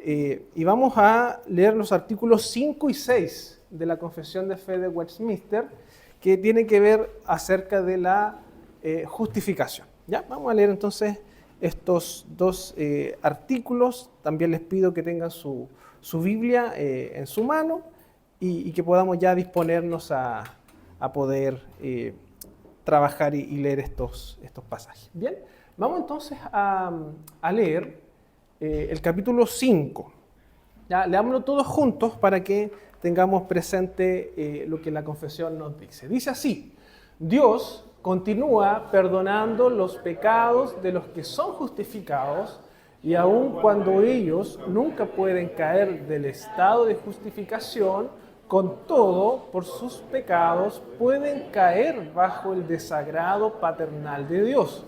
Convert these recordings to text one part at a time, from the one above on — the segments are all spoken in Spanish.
y vamos a leer los artículos 5 y 6 de la Confesión de Fe de Westminster, que tiene que ver acerca de la justificación. ¿Ya? Vamos a leer entonces estos dos artículos. También les pido que tengan su Biblia en su mano y que podamos ya disponernos a poder trabajar y leer estos pasajes. Bien, vamos entonces a leer el capítulo 5. Ya, leámoslo todos juntos para que tengamos presente lo que la confesión nos dice. Dice así: Dios continúa perdonando los pecados de los que son justificados, y aun cuando ellos nunca pueden caer del estado de justificación, con todo, por sus pecados pueden caer bajo el desagrado paternal de Dios,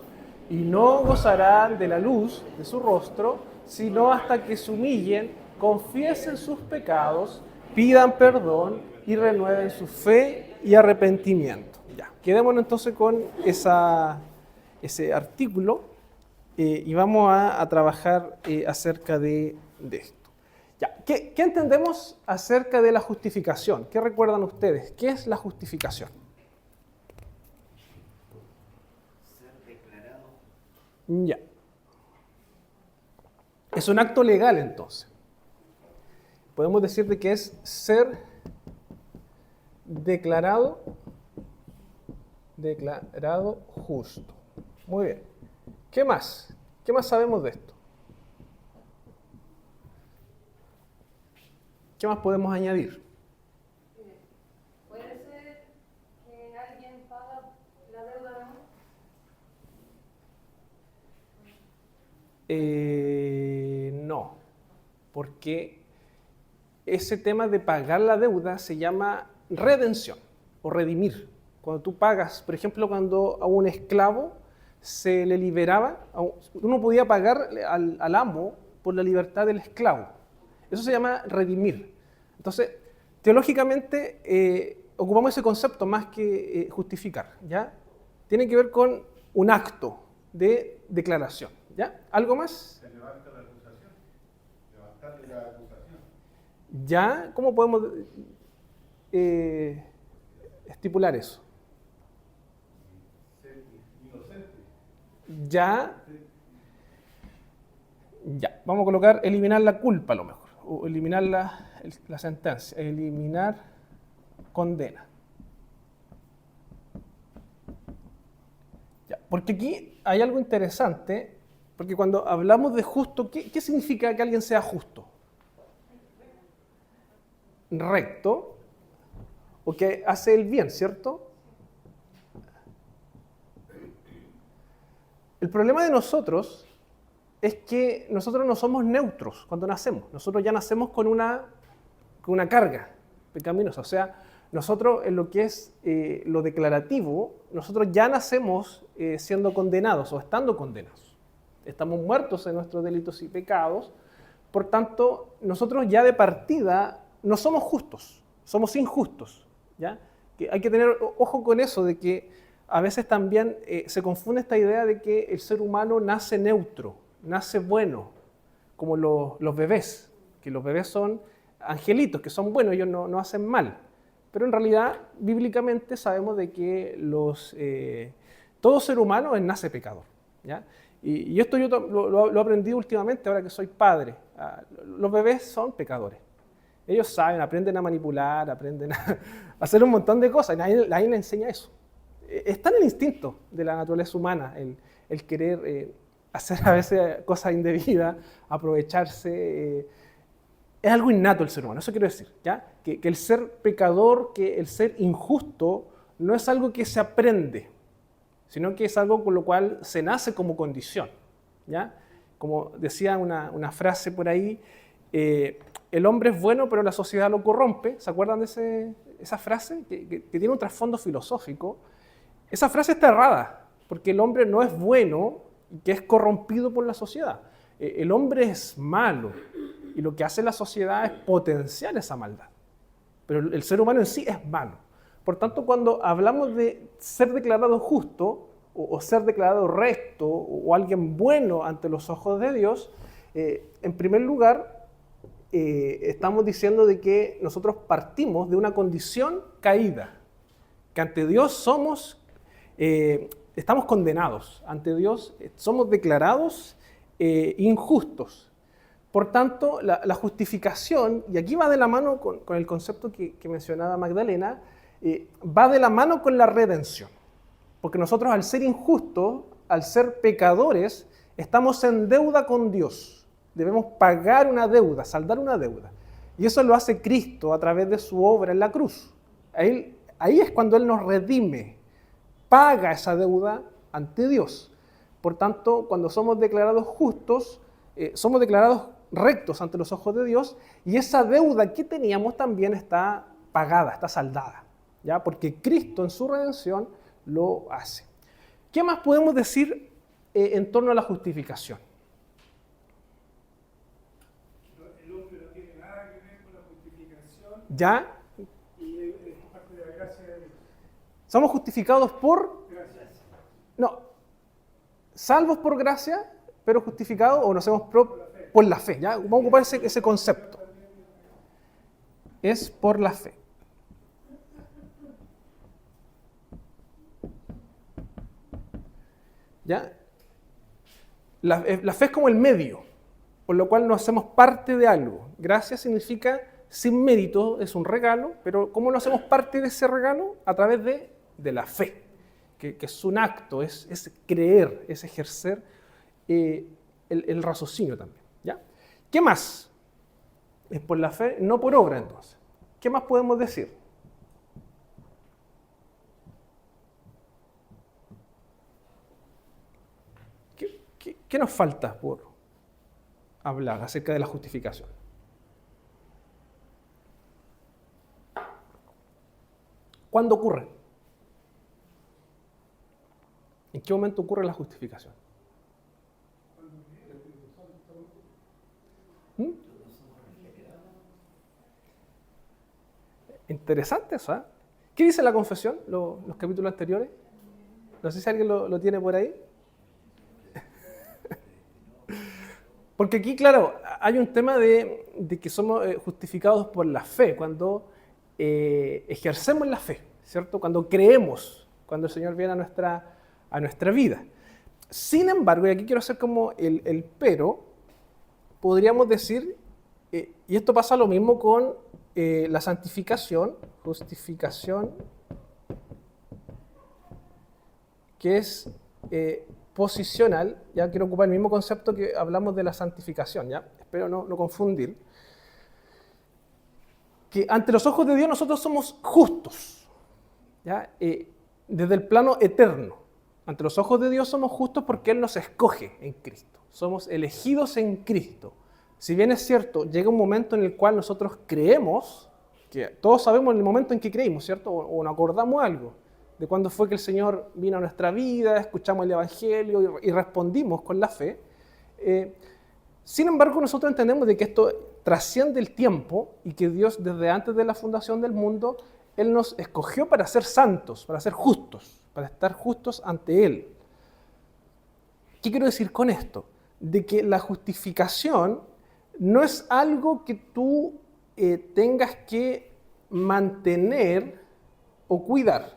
y no gozarán de la luz de su rostro, sino hasta que se humillen, confiesen sus pecados, pidan perdón y renueven su fe y arrepentimiento. Ya, quedémonos entonces con ese artículo y vamos a trabajar acerca de esto. Ya, ¿qué entendemos acerca de la justificación? ¿Qué recuerdan ustedes? ¿Qué es la justificación? Ser declarado. Ya. Es un acto legal entonces. Podemos decir de que es ser declarado justo. Muy bien. ¿Qué más? ¿Qué más sabemos de esto? ¿Qué más podemos añadir? ¿Puede ser que alguien paga la deuda de uno? No, porque ese tema de pagar la deuda se llama redención o redimir. Cuando tú pagas, por ejemplo, cuando a un esclavo se le liberaba, uno podía pagar al amo por la libertad del esclavo. Eso se llama redimir. Entonces, teológicamente ocupamos ese concepto más que justificar, ¿ya? Tiene que ver con un acto de declaración, ¿ya? ¿Algo más? Se levanta la acusación. Levantarle la acusación. ¿Ya? ¿Cómo podemos estipular eso? Ser inocente. Ya. Ya. Vamos a colocar eliminar la culpa a lo mejor. O eliminar la sentencia. Eliminar condena. Ya. Porque aquí hay algo interesante. Porque cuando hablamos de justo, ¿qué significa que alguien sea justo? Recto. O que hace el bien, ¿cierto? El problema de nosotros es que nosotros no somos neutros cuando nacemos. Nosotros ya nacemos con una carga pecaminosa. O sea, nosotros en lo que es lo declarativo, nosotros ya nacemos siendo condenados o estando condenados. Estamos muertos en nuestros delitos y pecados. Por tanto, nosotros ya de partida no somos justos, somos injustos. ¿Ya? Que hay que tener ojo con eso, de que a veces también se confunde esta idea de que el ser humano nace neutro, nace bueno, como los bebés, que los bebés son angelitos, que son buenos, ellos no hacen mal. Pero en realidad, bíblicamente sabemos de que todo ser humano nace pecador. ¿Ya? Y esto yo lo he aprendido últimamente, ahora que soy padre. Los bebés son pecadores. Ellos saben, aprenden a manipular, aprenden a hacer un montón de cosas. Nadie les enseña eso. Está en el instinto de la naturaleza humana el querer hacer a veces cosas indebidas, aprovecharse. Es algo innato el ser humano, eso quiero decir. ¿Ya? Que el ser pecador, que el ser injusto, no es algo que se aprende, sino que es algo con lo cual se nace como condición. ¿Ya? Como decía una frase por ahí, el hombre es bueno, pero la sociedad lo corrompe. ¿Se acuerdan de esa frase? Que tiene un trasfondo filosófico. Esa frase está errada, porque el hombre no es bueno y que es corrompido por la sociedad. El hombre es malo y lo que hace la sociedad es potenciar esa maldad. Pero el ser humano en sí es malo. Por tanto, cuando hablamos de ser declarado justo o ser declarado recto o alguien bueno ante los ojos de Dios, en primer lugar, estamos diciendo de que nosotros partimos de una condición caída, que ante Dios estamos condenados, ante Dios somos declarados injustos. Por tanto, la justificación, y aquí va de la mano con el concepto que mencionaba Magdalena, va de la mano con la redención. Porque nosotros, al ser injustos, al ser pecadores, estamos en deuda con Dios. Debemos pagar una deuda, saldar una deuda. Y eso lo hace Cristo a través de su obra en la cruz. Ahí es cuando Él nos redime, paga esa deuda ante Dios. Por tanto, cuando somos declarados justos, somos declarados rectos ante los ojos de Dios, y esa deuda que teníamos también está pagada, está saldada, ¿ya? Porque Cristo en su redención lo hace. ¿Qué más podemos decir en torno a la justificación? El hombre no tiene nada que ver con la justificación ¿Ya? y es parte de la gracia de Dios. Somos justificados por... Gracias. No, salvos por gracia, pero justificados o nos hemos por la fe. ¿Ya? Vamos a ocupar ese concepto. Es por la fe. ¿Ya? La fe es como el medio, por lo cual nos hacemos parte de algo. Gracia significa sin mérito, es un regalo, pero ¿cómo nos hacemos parte de ese regalo? A través de la fe, que es un acto, es creer, es ejercer el raciocinio también. ¿Ya? ¿Qué más? Es por la fe, no por obra entonces. ¿Qué más podemos decir? ¿Qué nos falta por hablar acerca de la justificación? ¿Cuándo ocurre? ¿En qué momento ocurre la justificación? ¿Mm? Interesante eso, ¿eh? ¿Qué dice la confesión, los capítulos anteriores? No sé si alguien lo tiene por ahí. Porque aquí, claro, hay un tema de que somos justificados por la fe, cuando ejercemos la fe, ¿cierto? Cuando creemos, cuando el Señor viene a nuestra vida. Sin embargo, y aquí quiero hacer como el pero, podríamos decir, y esto pasa lo mismo con la santificación, justificación, que es posicional. Ya quiero ocupar el mismo concepto que hablamos de la santificación, ¿ya? Espero no confundir. Que ante los ojos de Dios nosotros somos justos, ¿ya? Desde el plano eterno. Ante los ojos de Dios somos justos porque Él nos escoge en Cristo. Somos elegidos en Cristo. Si bien es cierto, llega un momento en el cual nosotros creemos, que todos sabemos el momento en que creímos, ¿cierto? O nos acordamos algo de cuándo fue que el Señor vino a nuestra vida, escuchamos el Evangelio y respondimos con la fe. Sin embargo, nosotros entendemos de que esto trasciende el tiempo y que Dios, desde antes de la fundación del mundo, Él nos escogió para ser santos, para ser justos, para estar justos ante Él. ¿Qué quiero decir con esto? De que la justificación no es algo que tú tengas que mantener o cuidar.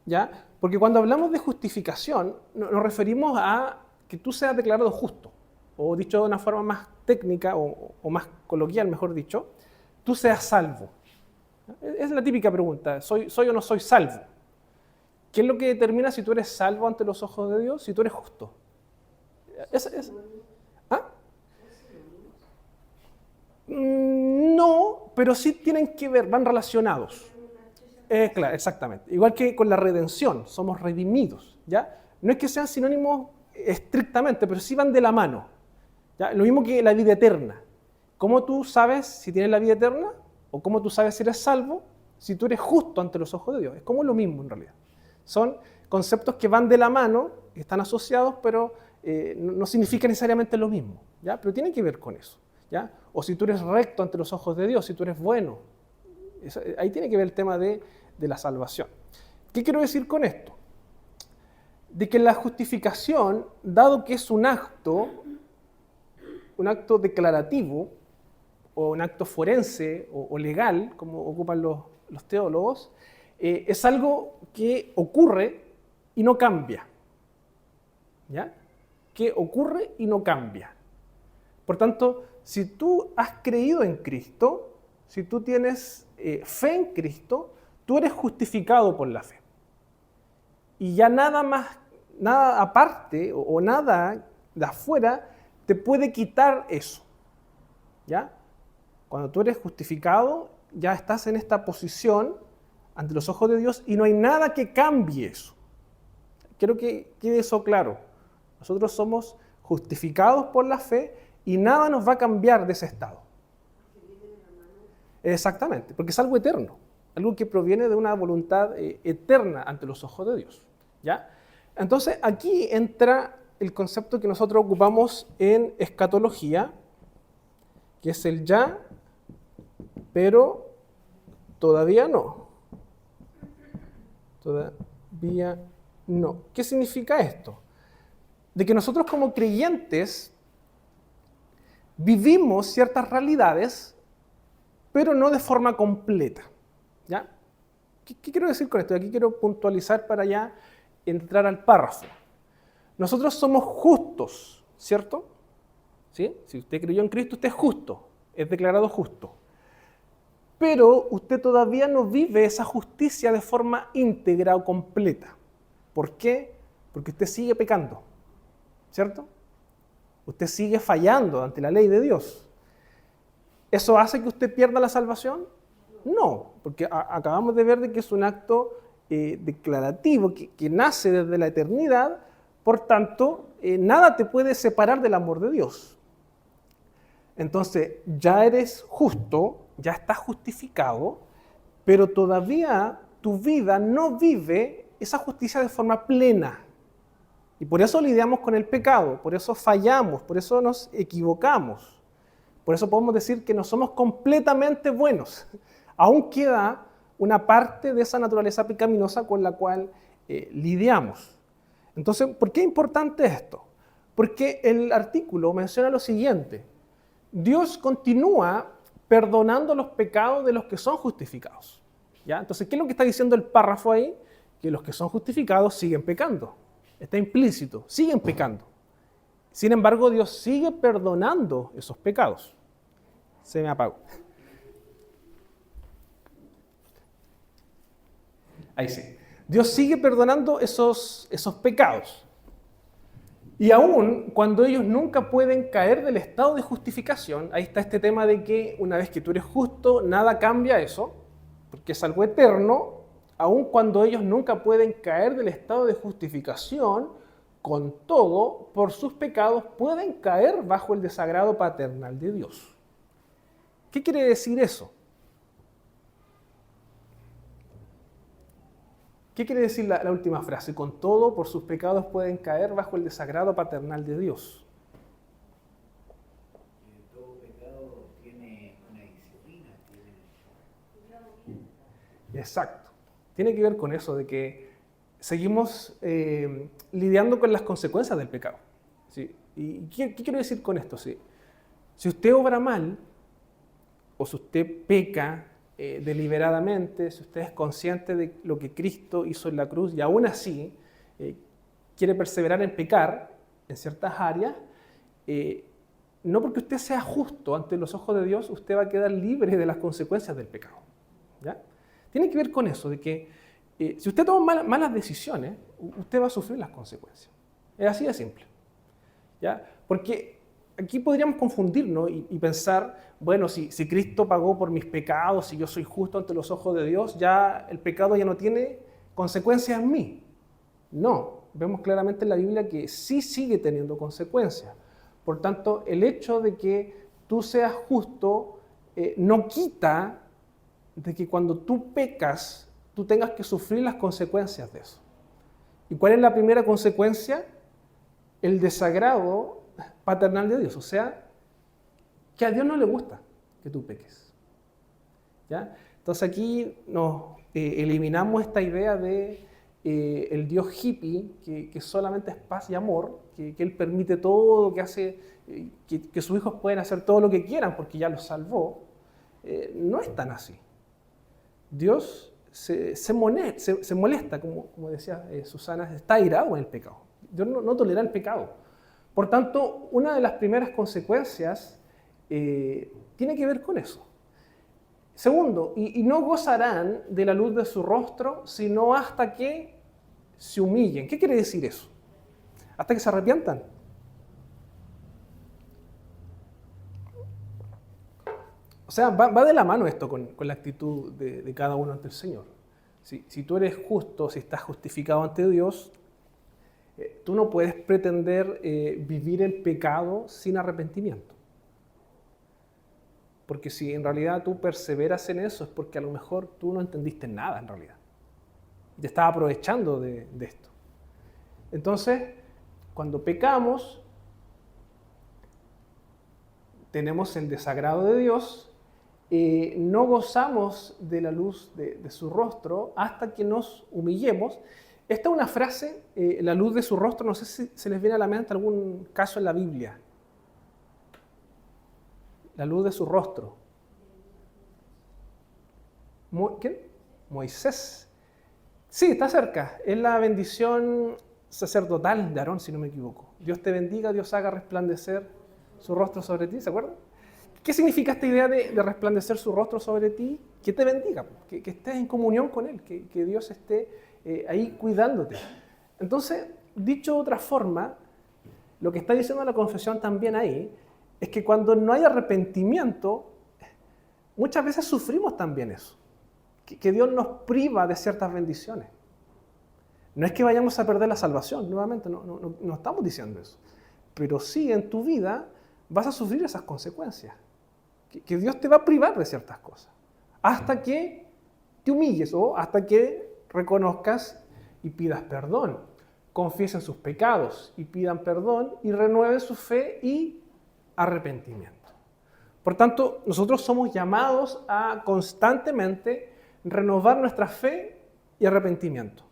¿Ya? Porque cuando hablamos de justificación, nos referimos a que tú seas declarado justo, o dicho de una forma más técnica o más coloquial, mejor dicho, tú seas salvo. Es la típica pregunta, ¿soy o no soy salvo? ¿Qué es lo que determina si tú eres salvo ante los ojos de Dios? Si tú eres justo. ¿Ah? No, pero sí tienen que ver, van relacionados. Claro, exactamente. Igual que con la redención, somos redimidos, ¿ya? No es que sean sinónimos estrictamente, pero sí van de la mano, ¿ya? Lo mismo que la vida eterna. ¿Cómo tú sabes si tienes la vida eterna? ¿O cómo tú sabes si eres salvo? Si tú eres justo ante los ojos de Dios. Es como lo mismo en realidad. Son conceptos que van de la mano, que están asociados, pero no significa necesariamente lo mismo, ¿ya? Pero tiene que ver con eso, ¿ya? O si tú eres recto ante los ojos de Dios, si tú eres bueno. Ahí tiene que ver el tema de la salvación. ¿Qué quiero decir con esto? de que la justificación, dado que es un acto declarativo, o un acto forense o legal, como ocupan los teólogos, es algo que ocurre y no cambia. ¿Ya? Que ocurre y no cambia. Por tanto, si tú has creído en Cristo, si tú tienes fe en Cristo, tú eres justificado por la fe. Y ya nada más, nada aparte o nada de afuera te puede quitar eso. ¿Ya? Cuando tú eres justificado, ya estás en esta posición ante los ojos de Dios y no hay nada que cambie eso. Quiero que quede eso claro. Nosotros somos justificados por la fe y nada nos va a cambiar de ese estado. Exactamente, porque es algo eterno, algo que proviene de una voluntad eterna ante los ojos de Dios. ¿Ya? Entonces aquí entra el concepto que nosotros ocupamos en escatología, que es el ya, pero todavía no. Todavía no. ¿Qué significa esto? De que nosotros como creyentes vivimos ciertas realidades, pero no de forma completa. ¿Ya? ¿Qué quiero decir con esto? Aquí quiero puntualizar para ya entrar al párrafo. Nosotros somos justos, ¿cierto? ¿Sí? Si usted creyó en Cristo, usted es justo, es declarado justo. Pero usted todavía no vive esa justicia de forma íntegra o completa. ¿Por qué? Porque usted sigue pecando, ¿cierto? Usted sigue fallando ante la ley de Dios. ¿Eso hace que usted pierda la salvación? No, porque acabamos de ver de que es un acto declarativo que nace desde la eternidad, por tanto, nada te puede separar del amor de Dios. Entonces, ya eres justo, ya estás justificado, pero todavía tu vida no vive esa justicia de forma plena. Y por eso lidiamos con el pecado, por eso fallamos, por eso nos equivocamos. Por eso podemos decir que no somos completamente buenos. Aún queda una parte de esa naturaleza pecaminosa con la cual lidiamos. Entonces, ¿por qué es importante esto? Porque el artículo menciona lo siguiente: Dios continúa perdonando los pecados de los que son justificados. ¿Ya? Entonces, ¿qué es lo que está diciendo el párrafo ahí? Que los que son justificados siguen pecando. Está implícito, siguen pecando. Sin embargo, Dios sigue perdonando esos pecados. Se me apagó. Ahí sí. Dios sigue perdonando esos pecados. Y aún cuando ellos nunca pueden caer del estado de justificación, ahí está este tema de que una vez que tú eres justo, nada cambia eso, porque es algo eterno. Aun cuando ellos nunca pueden caer del estado de justificación, con todo, por sus pecados pueden caer bajo el desagrado paternal de Dios. ¿Qué quiere decir eso? ¿Qué quiere decir la última frase? Con todo, por sus pecados pueden caer bajo el desagrado paternal de Dios. Todo pecado tiene una disciplina. Exacto. Tiene que ver con eso, de que seguimos lidiando con las consecuencias del pecado. ¿Sí? ¿Y qué quiero decir con esto? ¿Sí? Si usted obra mal, o si usted peca deliberadamente, si usted es consciente de lo que Cristo hizo en la cruz y aún así quiere perseverar en pecar en ciertas áreas, no porque usted sea justo ante los ojos de Dios, usted va a quedar libre de las consecuencias del pecado. ¿Ya? Tiene que ver con eso, de que si usted toma malas decisiones, usted va a sufrir las consecuencias. Es así de simple. ¿Ya? Porque aquí podríamos confundirnos y pensar, bueno, si Cristo pagó por mis pecados, si yo soy justo ante los ojos de Dios, ya el pecado ya no tiene consecuencias en mí. No, vemos claramente en la Biblia que sí sigue teniendo consecuencias. Por tanto, el hecho de que tú seas justo no quita de que cuando tú pecas, tú tengas que sufrir las consecuencias de eso. ¿Y cuál es la primera consecuencia? El desagrado paternal de Dios, o sea, que a Dios no le gusta que tú peques. ¿Ya? Entonces aquí nos eliminamos esta idea de el Dios hippie, que solamente es paz y amor, que Él permite todo, que hace que sus hijos pueden hacer todo lo que quieran porque ya los salvó, no es tan así. Dios se molesta, como decía Susana, está airado en el pecado. Dios no tolera el pecado. Por tanto, una de las primeras consecuencias tiene que ver con eso. Segundo, y no gozarán de la luz de su rostro, sino hasta que se humillen. ¿Qué quiere decir eso? Hasta que se arrepientan. O sea, va de la mano esto con la actitud de cada uno ante el Señor. Si tú eres justo, si estás justificado ante Dios, tú no puedes pretender vivir el pecado sin arrepentimiento. Porque si en realidad tú perseveras en eso es porque a lo mejor tú no entendiste nada en realidad. Y te estás aprovechando de esto. Entonces, cuando pecamos, tenemos el desagrado de Dios, no gozamos de la luz de su rostro hasta que nos humillemos. Esta es una frase, la luz de su rostro, no sé si se les viene a la mente algún caso en la Biblia. La luz de su rostro. ¿Quién? Moisés. Sí, está cerca. Es la bendición sacerdotal de Aarón, si no me equivoco. Dios te bendiga, Dios haga resplandecer su rostro sobre ti, ¿se acuerdan? ¿Qué significa esta idea de resplandecer su rostro sobre ti? Que te bendiga, que estés en comunión con Él, que Dios esté ahí cuidándote. Entonces, dicho de otra forma, lo que está diciendo la confesión también ahí, es que cuando no hay arrepentimiento, muchas veces sufrimos también eso. Que Dios nos priva de ciertas bendiciones. No es que vayamos a perder la salvación, nuevamente, no estamos diciendo eso. Pero sí, en tu vida vas a sufrir esas consecuencias. Que Dios te va a privar de ciertas cosas. Hasta que te humilles o hasta que reconozcas y pidas perdón. Confiesen sus pecados y pidan perdón y renueven su fe y arrepentimiento. Por tanto, nosotros somos llamados a constantemente renovar nuestra fe y arrepentimiento.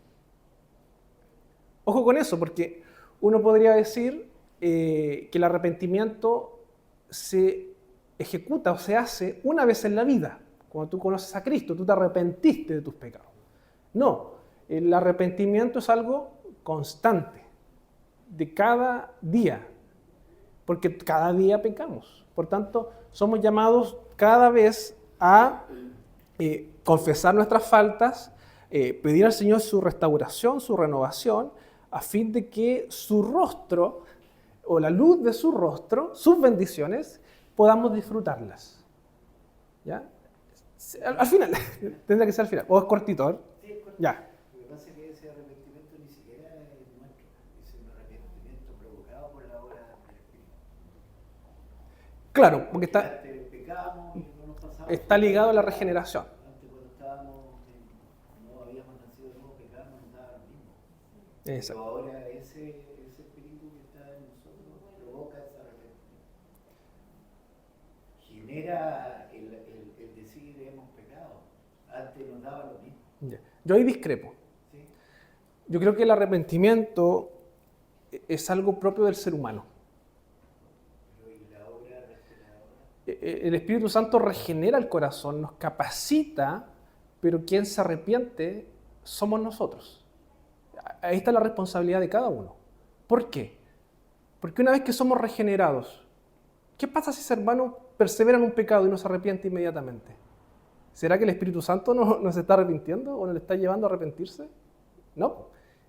Ojo con eso, porque uno podría decir que el arrepentimiento se ejecuta o se hace una vez en la vida. Cuando tú conoces a Cristo, tú te arrepentiste de tus pecados. No, el arrepentimiento es algo constante, de cada día, porque cada día pecamos. Por tanto, somos llamados cada vez a confesar nuestras faltas, pedir al Señor su restauración, su renovación, a fin de que su rostro, o la luz de su rostro, sus bendiciones, podamos disfrutarlas. ¿Ya? Al final, tendrá que ser al final. ¿O es cortito? ¿Eh? Sí, es cortito. Ya. Lo que pasa es que ese arrepentimiento ni siquiera es nuestro, es un arrepentimiento provocado por la obra del Espíritu. Claro, porque Antes pecábamos y no nos pasaba. está ligado a la regeneración. Antes cuando estábamos, no habíamos nacido de nuevo, pecábamos, nos daba lo mismo. Exacto. Pero ahora ese espíritu que está en nosotros provoca ese arrepentimiento. Genera el decir hemos pecado. Antes nos daba lo mismo. Ya. Yo ahí discrepo. ¿Sí? Yo creo que el arrepentimiento es algo propio del ser humano. Pero ¿y la obra regeneradora? El Espíritu Santo regenera el corazón, nos capacita, pero quien se arrepiente somos nosotros. Ahí está la responsabilidad de cada uno. ¿Por qué? Porque una vez que somos regenerados, ¿qué pasa si ese hermano persevera en un pecado y no se arrepiente inmediatamente? ¿Será que el Espíritu Santo no se está arrepintiendo o no le está llevando a arrepentirse? No.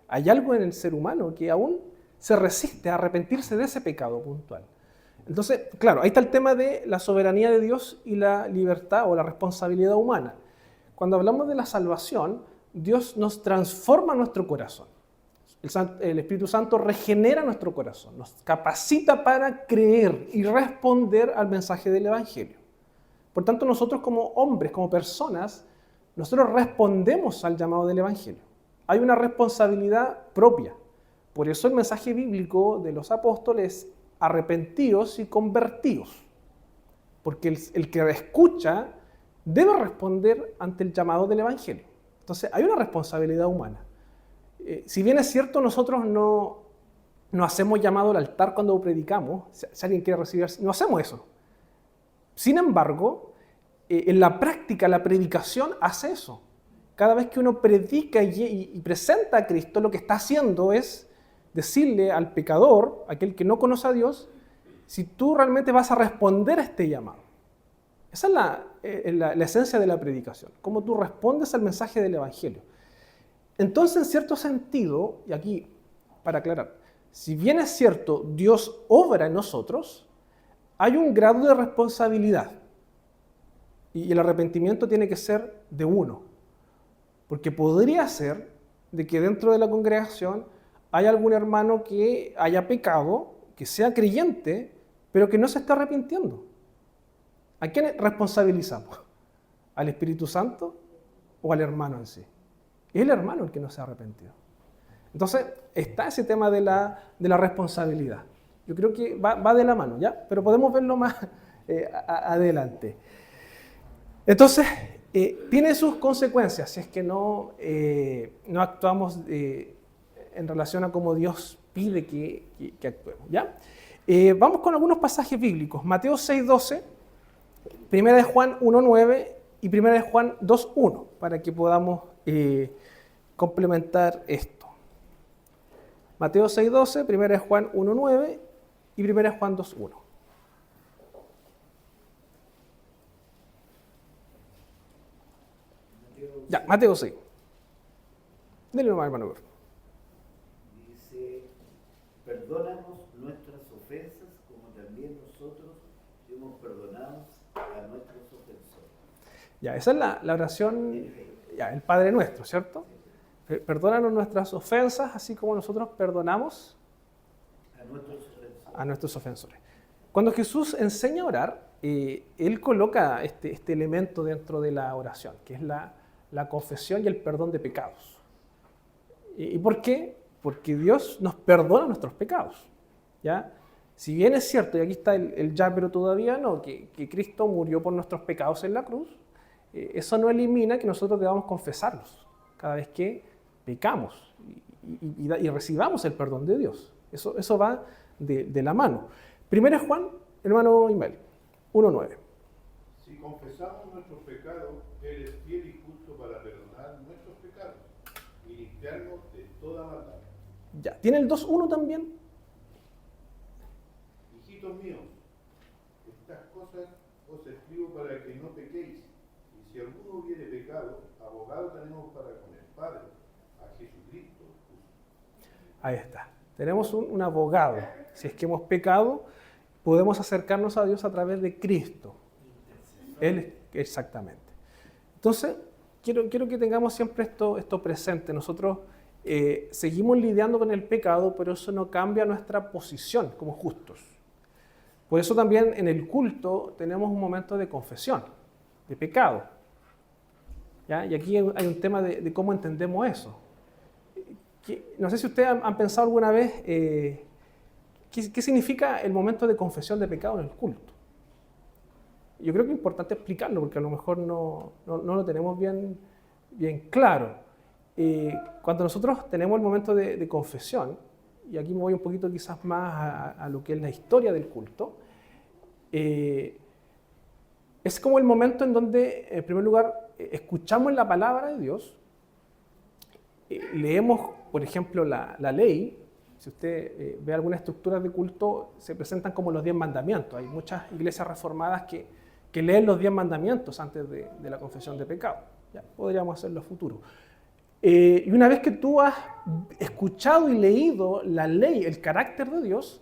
Hay algo en el ser humano que aún se resiste a arrepentirse de ese pecado puntual. Entonces, claro, ahí está el tema de la soberanía de Dios y la libertad o la responsabilidad humana. Cuando hablamos de la salvación, Dios nos transforma nuestro corazón. El Espíritu Santo regenera nuestro corazón, nos capacita para creer y responder al mensaje del Evangelio. Por tanto, nosotros como hombres, como personas, nosotros respondemos al llamado del Evangelio. Hay una responsabilidad propia. Por eso el mensaje bíblico de los apóstoles, arrepentíos y convertíos. Porque el que escucha debe responder ante el llamado del Evangelio. Entonces, hay una responsabilidad humana. Si bien es cierto, nosotros no hacemos llamado al altar cuando predicamos, si alguien quiere recibir, no hacemos eso. Sin embargo, en la práctica, la predicación hace eso. Cada vez que uno predica y presenta a Cristo, lo que está haciendo es decirle al pecador, aquel que no conoce a Dios, si tú realmente vas a responder a este llamado. Esa es la esencia de la predicación, cómo tú respondes al mensaje del Evangelio. Entonces, en cierto sentido, y aquí para aclarar, si bien es cierto, Dios obra en nosotros, hay un grado de responsabilidad. Y el arrepentimiento tiene que ser de uno. Porque podría ser de que dentro de la congregación hay algún hermano que haya pecado, que sea creyente, pero que no se está arrepintiendo. ¿A quién responsabilizamos? ¿Al Espíritu Santo o al hermano en sí? Es el hermano el que no se ha arrepentido. Entonces, está ese tema de la responsabilidad. Yo creo que va de la mano, ¿ya? Pero podemos verlo más adelante. Entonces, tiene sus consecuencias si es que no actuamos en relación a cómo Dios pide que actuemos, ¿ya? Vamos con algunos pasajes bíblicos. Mateo 6:12, 1 de Juan 1:9 y 1 de Juan 2:1, para que podamos complementar esto. Mateo 6:12, 1 de Juan 1:9 y 1 de Juan 2:1. Ya, Mateo 6. Denle nomás, hermano. Dice, perdónanos nuestras ofensas como también nosotros hemos perdonado a nuestros ofensores. Ya, esa es la oración, ya, el Padre Nuestro, ¿cierto? Perdónanos nuestras ofensas, así como nosotros perdonamos a nuestros ofensores. Cuando Jesús enseña a orar, Él coloca este elemento dentro de la oración, que es la confesión y el perdón de pecados. ¿Y por qué? Porque Dios nos perdona nuestros pecados, ¿ya? Si bien es cierto, y aquí está el ya, pero todavía no, que Cristo murió por nuestros pecados en la cruz, eso no elimina que nosotros debamos confesarlos cada vez que pecamos y recibamos el perdón de Dios. Eso va de la mano. Primero es Juan, hermano Ismael, 1:9. Si confesamos nuestros pecados, Él es fiel y justo para perdonar nuestros pecados y limpiarnos de toda maldad. Ya, ¿tiene el 2:1 también? Hijitos míos, estas cosas os escribo para que no pequéis. Y si alguno hubiere pecado, abogado tenemos para con el Padre, a Jesucristo justo. Ahí está. Tenemos un abogado. Si es que hemos pecado, podemos acercarnos a Dios a través de Cristo. Él, exactamente. Entonces, quiero que tengamos siempre esto presente. Nosotros seguimos lidiando con el pecado, pero eso no cambia nuestra posición como justos. Por eso también en el culto tenemos un momento de confesión, de pecado. ¿Ya? Y aquí hay un tema de cómo entendemos eso. No sé si ustedes han pensado alguna vez qué significa el momento de confesión de pecado en el culto. Yo creo que es importante explicarlo porque a lo mejor no lo tenemos bien claro. Cuando nosotros tenemos el momento de confesión, y aquí me voy un poquito quizás más a lo que es la historia del culto, es como el momento en donde, en primer lugar, escuchamos la palabra de Dios, leemos, por ejemplo, la ley. Si usted ve algunas estructuras de culto, se presentan como los 10 mandamientos. Hay muchas iglesias reformadas que leen los 10 mandamientos antes de la confesión de pecado. Ya, podríamos hacerlo a futuro. Y una vez que tú has escuchado y leído la ley, el carácter de Dios,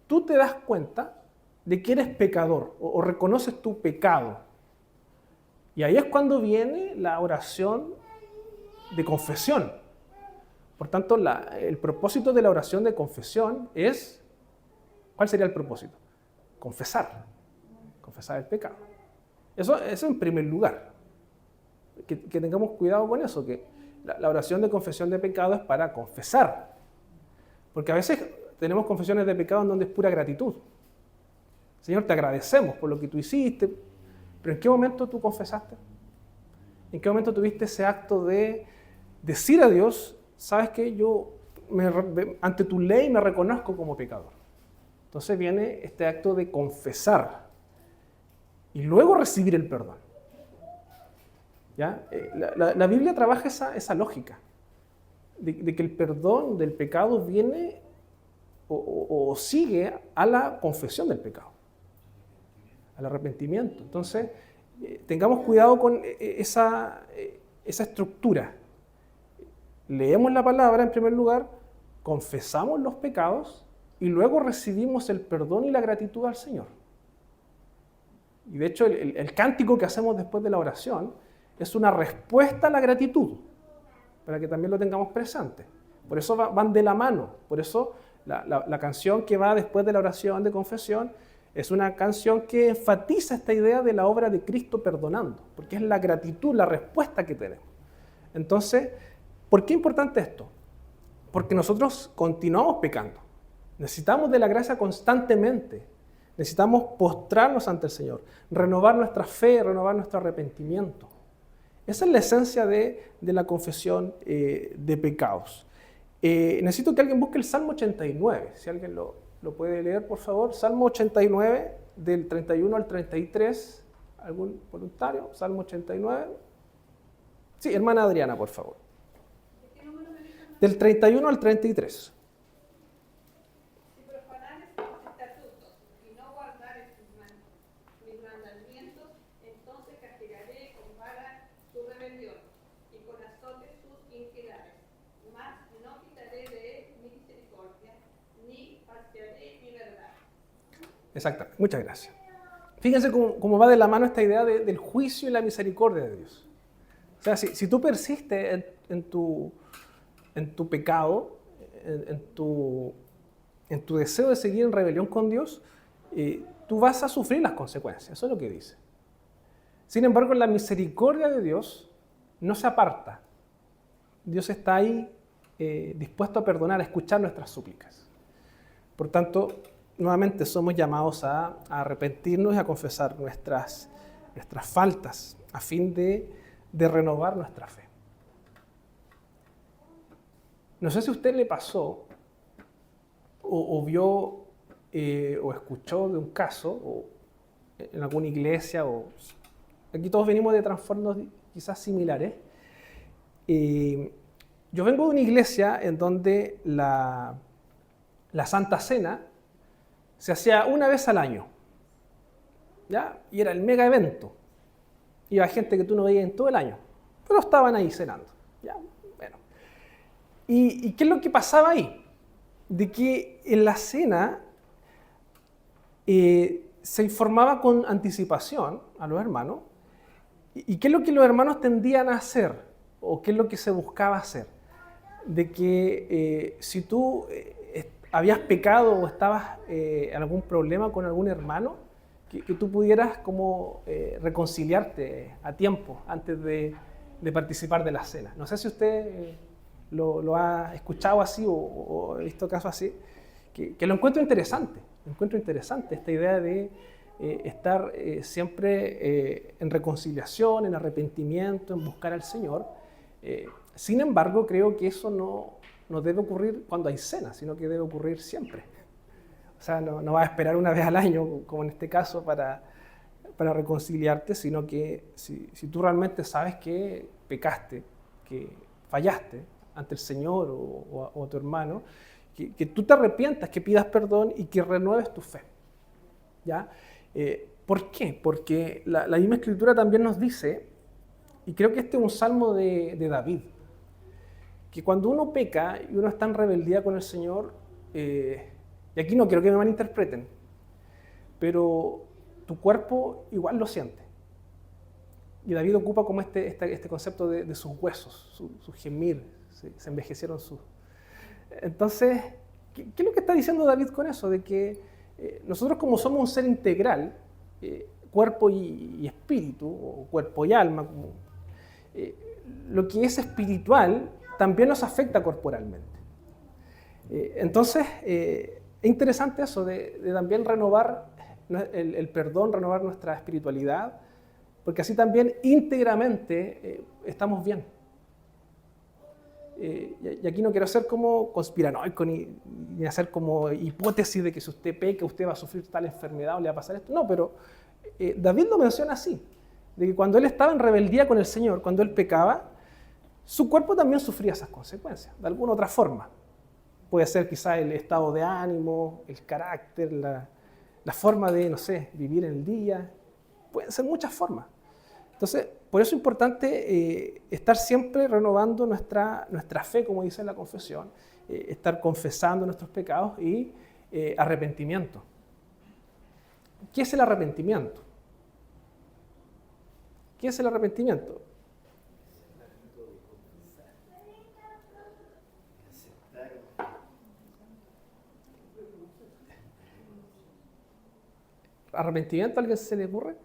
tú te das cuenta de que eres pecador o reconoces tu pecado. Y ahí es cuando viene la oración de confesión. Por tanto, el propósito de la oración de confesión es, ¿cuál sería el propósito? Confesar el pecado. Eso en primer lugar. Que tengamos cuidado con eso, que la oración de confesión de pecado es para confesar. Porque a veces tenemos confesiones de pecado en donde es pura gratitud. Señor, te agradecemos por lo que tú hiciste, pero ¿en qué momento tú confesaste? ¿En qué momento tuviste ese acto de decir a Dios, ¿sabes qué? Yo ante tu ley me reconozco como pecador. Entonces viene este acto de confesar y luego recibir el perdón. ¿Ya? La Biblia trabaja esa lógica de que el perdón del pecado viene o sigue a la confesión del pecado, al arrepentimiento. Entonces, tengamos cuidado con esa estructura. Leemos la palabra en primer lugar, confesamos los pecados y luego recibimos el perdón y la gratitud al Señor. Y de hecho, el cántico que hacemos después de la oración es una respuesta a la gratitud, para que también lo tengamos presente. Por eso van de la mano. Por eso la canción que va después de la oración de confesión es una canción que enfatiza esta idea de la obra de Cristo perdonando, porque es la gratitud, la respuesta que tenemos. Entonces, ¿por qué es importante esto? Porque nosotros continuamos pecando. Necesitamos de la gracia constantemente. Necesitamos postrarnos ante el Señor, renovar nuestra fe, renovar nuestro arrepentimiento. Esa es la esencia de la confesión de pecados. Necesito que alguien busque el Salmo 89. Si alguien lo puede leer, por favor. Salmo 89, del 31 al 33. ¿Algún voluntario? Salmo 89. Sí, hermana Adriana, por favor. Del 31 al 33. Si profanares mis estatutos y no guardares mis mandamientos, entonces castigaré con vara tu rebelión y con azotes tus iniquidades. Mas no quitaré de él mi misericordia, ni falsearé mi verdad. Exactamente, muchas gracias. Fíjense cómo va de la mano esta idea del juicio y la misericordia de Dios. O sea, si tú persistes en tu pecado, en tu deseo de seguir en rebelión con Dios, tú vas a sufrir las consecuencias. Eso es lo que dice. Sin embargo, la misericordia de Dios no se aparta. Dios está ahí dispuesto a perdonar, a escuchar nuestras súplicas. Por tanto, nuevamente somos llamados a arrepentirnos y a confesar nuestras faltas a fin de renovar nuestra fe. No sé si a usted le pasó o vio o escuchó de un caso o en alguna iglesia, o aquí todos venimos de trasfondos quizás similares. Yo vengo de una iglesia en donde la Santa Cena se hacía una vez al año, ¿ya? Y era el mega evento. Iba gente que tú no veías en todo el año, pero estaban ahí cenando, ¿ya? Bueno. ¿Y qué es lo que pasaba ahí? De que en la cena se informaba con anticipación a los hermanos. ¿Y qué es lo que los hermanos tendían a hacer? ¿O qué es lo que se buscaba hacer? De que si tú habías pecado o estabas en algún problema con algún hermano, que tú pudieras como reconciliarte a tiempo antes de participar de la cena. No sé si usted lo ha escuchado así o ha visto casos así, que lo encuentro interesante. Encuentro interesante esta idea de estar siempre en reconciliación, en arrepentimiento, en buscar al Señor. Sin embargo, creo que eso no debe ocurrir cuando hay cena, sino que debe ocurrir siempre. O sea, no vas a esperar una vez al año, como en este caso, para reconciliarte, sino que si tú realmente sabes que pecaste, que fallaste ante el Señor o a tu hermano, que tú te arrepientas, que pidas perdón y que renueves tu fe. ¿Ya? ¿Por qué? Porque la misma Escritura también nos dice, y creo que este es un salmo de David, que cuando uno peca y uno está en rebeldía con el Señor, y aquí no quiero que me malinterpreten, pero tu cuerpo igual lo siente. Y David ocupa como este concepto de sus huesos, su gemir, se envejecieron sus... Entonces, ¿qué es lo que está diciendo David con eso? De que nosotros como somos un ser integral, cuerpo y espíritu, o cuerpo y alma, lo que es espiritual también nos afecta corporalmente. Entonces, es interesante eso de también renovar el perdón, renovar nuestra espiritualidad, porque así también íntegramente estamos bien. Y aquí no quiero ser como conspiranoico ni hacer como hipótesis de que si usted peca, usted va a sufrir tal enfermedad o le va a pasar esto. No, pero David lo menciona así, de que cuando él estaba en rebeldía con el Señor, cuando él pecaba, su cuerpo también sufría esas consecuencias, de alguna otra forma. Puede ser quizá el estado de ánimo, el carácter, la forma de, no sé, vivir en el día. Pueden ser muchas formas. Entonces, por eso es importante estar siempre renovando nuestra fe, como dice la confesión, estar confesando nuestros pecados y arrepentimiento. ¿Qué es el arrepentimiento? ¿Qué es el arrepentimiento? ¿Arrepentimiento a alguien se le ocurre?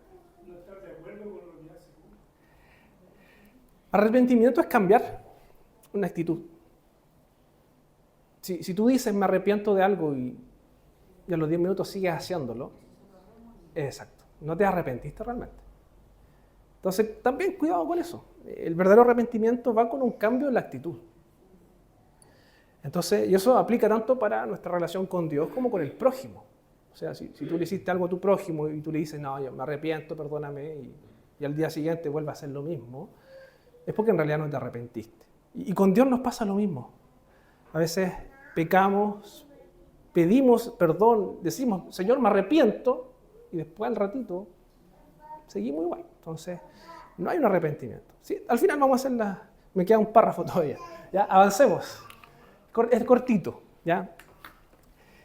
No estar de acuerdo con lo que hace. Arrepentimiento es cambiar una actitud. Si tú dices me arrepiento de algo y a los 10 minutos sigues haciéndolo, exacto, no te arrepentiste realmente. Entonces, también cuidado con eso. El verdadero arrepentimiento va con un cambio en la actitud. Entonces, y eso aplica tanto para nuestra relación con Dios como con el prójimo. O sea, si tú le hiciste algo a tu prójimo y tú le dices, no, yo me arrepiento, perdóname, y al día siguiente vuelve a hacer lo mismo, es porque en realidad no te arrepentiste. Y con Dios nos pasa lo mismo. A veces pecamos, pedimos perdón, decimos, Señor, me arrepiento, y después al ratito seguimos igual. Entonces, no hay un arrepentimiento. ¿Sí? Al final vamos a hacer me queda un párrafo todavía. ¿Ya? Avancemos. Es cortito. ¿Ya?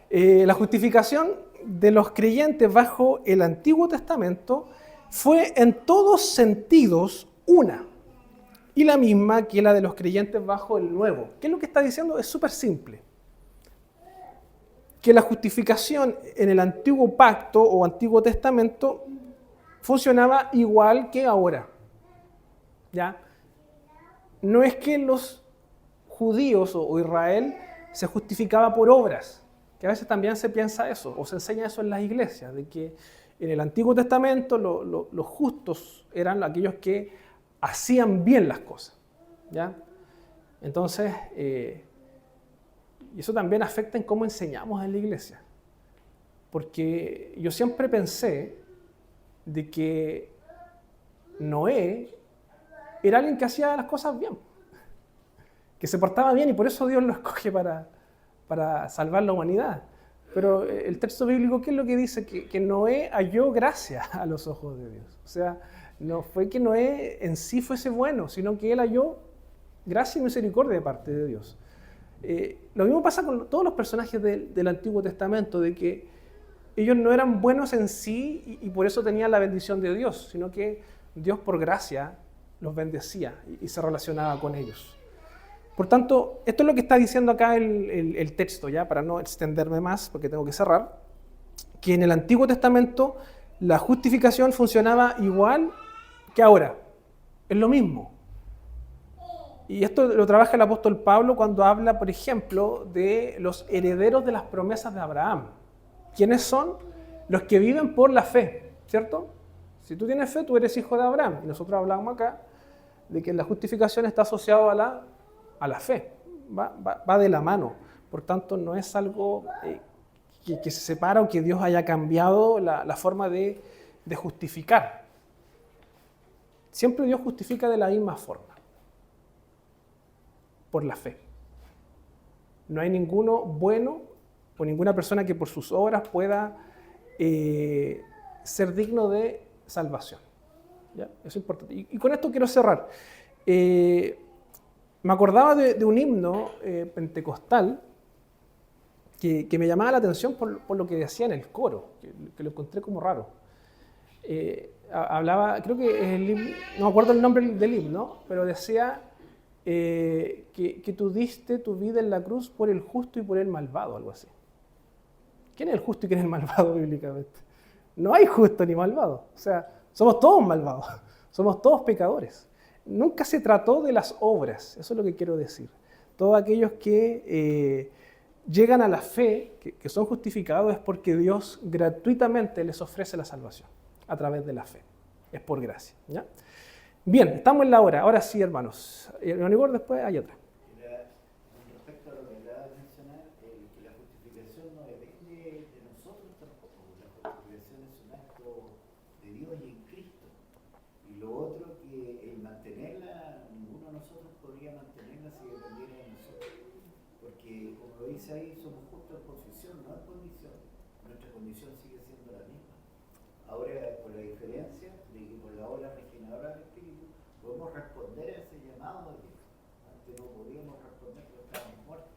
La justificación de los creyentes bajo el Antiguo Testamento fue en todos sentidos una y la misma que la de los creyentes bajo el Nuevo. ¿Qué es lo que está diciendo? Es súper simple. Que la justificación en el Antiguo Pacto o Antiguo Testamento funcionaba igual que ahora. ¿Ya? No es que los judíos o Israel se justificaba por obras, que a veces también se piensa eso, o se enseña eso en las iglesias, de que en el Antiguo Testamento los justos eran aquellos que hacían bien las cosas. ¿Ya? Entonces, y eso también afecta en cómo enseñamos en la iglesia. Porque yo siempre pensé de que Noé era alguien que hacía las cosas bien, que se portaba bien y por eso Dios lo escoge para salvar la humanidad. Pero el texto bíblico, ¿qué es lo que dice? Que Noé halló gracia a los ojos de Dios. O sea, no fue que Noé en sí fuese bueno, sino que él halló gracia y misericordia de parte de Dios. Lo mismo pasa con todos los personajes del Antiguo Testamento, de que ellos no eran buenos en sí y por eso tenían la bendición de Dios, sino que Dios por gracia los bendecía y se relacionaba con ellos. Por tanto, esto es lo que está diciendo acá el texto, ya para no extenderme más, porque tengo que cerrar, que en el Antiguo Testamento la justificación funcionaba igual que ahora. Es lo mismo. Y esto lo trabaja el apóstol Pablo cuando habla, por ejemplo, de los herederos de las promesas de Abraham. ¿Quiénes son? Los que viven por la fe, ¿cierto? Si tú tienes fe, tú eres hijo de Abraham. Y nosotros hablamos acá de que la justificación está asociada a la fe. Va de la mano. Por tanto, no es algo que se separa o que Dios haya cambiado la forma de justificar. Siempre Dios justifica de la misma forma. Por la fe. No hay ninguno bueno o ninguna persona que por sus obras pueda ser digno de salvación. ¿Ya? Eso es importante. Y con esto quiero cerrar. Me acordaba de un himno pentecostal que me llamaba la atención por lo que decía en el coro, que lo encontré como raro. Hablaba, creo que es el himno, no me acuerdo el nombre del himno, pero decía que tú diste tu vida en la cruz por el justo y por el malvado, algo así. ¿Quién es el justo y quién es el malvado bíblicamente? No hay justo ni malvado. O sea, somos todos malvados, somos todos pecadores. Nunca se trató de las obras, eso es lo que quiero decir. Todos aquellos que llegan a la fe, que son justificados, es porque Dios gratuitamente les ofrece la salvación a través de la fe. Es por gracia. ¿Ya? Bien, estamos en la hora. Ahora sí, hermanos. Hermano Igor, después hay otra. Era porque la justificación no depende de nosotros tampoco. La justificación es un acto de Dios y en Cristo. Y lo otro, que el mantenerla, ninguno de nosotros podría mantenerla si dependiera de nosotros. Porque, como lo dice ahí, somos justos en posición, no en condición. Nuestra condición sigue siendo la misma. Ahora, con la diferencia de que por la obra regeneradora del Espíritu podemos responder a ese llamado de Dios. Antes no podíamos responder porque estábamos muertos.